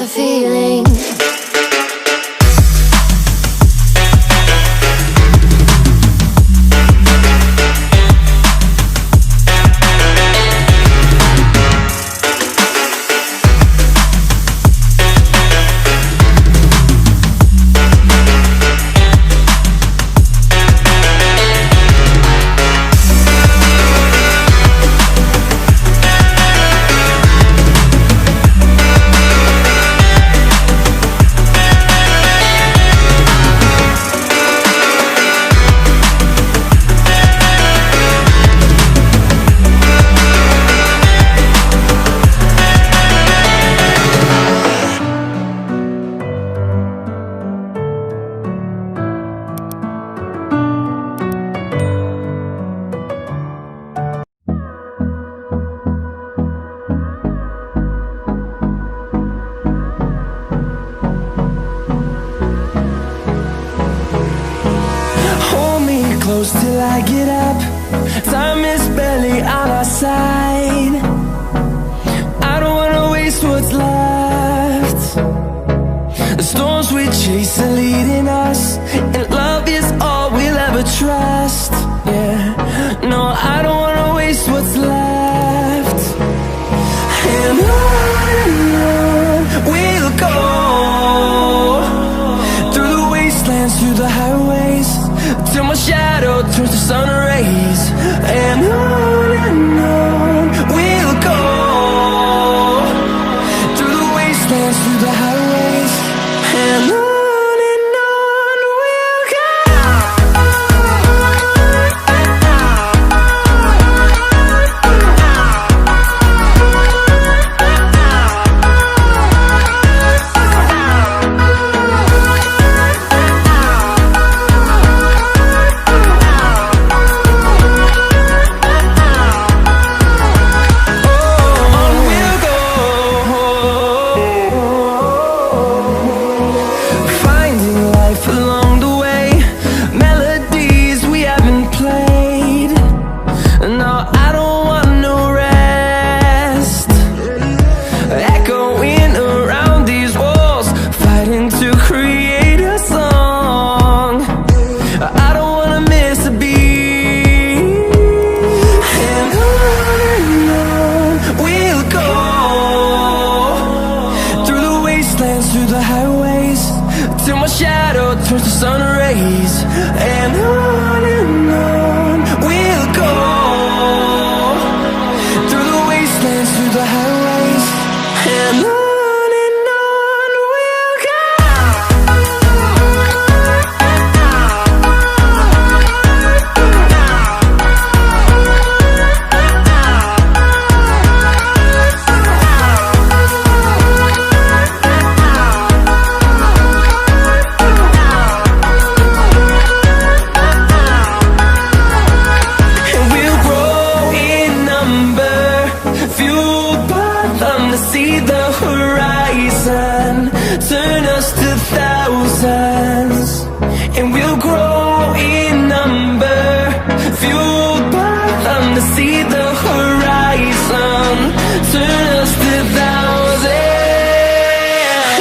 feeling. Close till I get up. Time is barely on our side. I don't wanna waste what's left. The storms we chase are leading us, and love is all we'll ever trust. Yeah, no, I don't wanna waste what's left. And on we'll go, through the wastelands, through the highways, till my shadow turns to sun rays. And on we'll go, through the wastelands, through the highways, and on we'll go. Through the highways, till my shadow turns to sun rays. And on we'll go, through the wastelands, through the highways, and on we'll go. See the horizon turn us to thousands, and we'll grow in number, fueled by them to see the horizon turn us to thousands.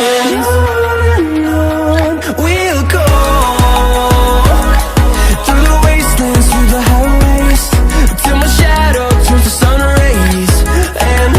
And on we'll go, through the wastelands, through the highways, till my shadow turns to sun rays. And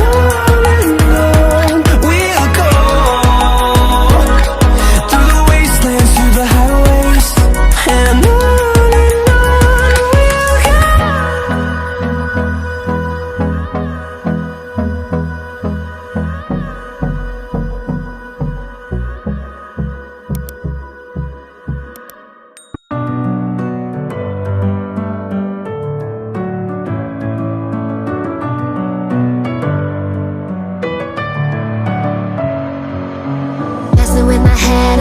with my head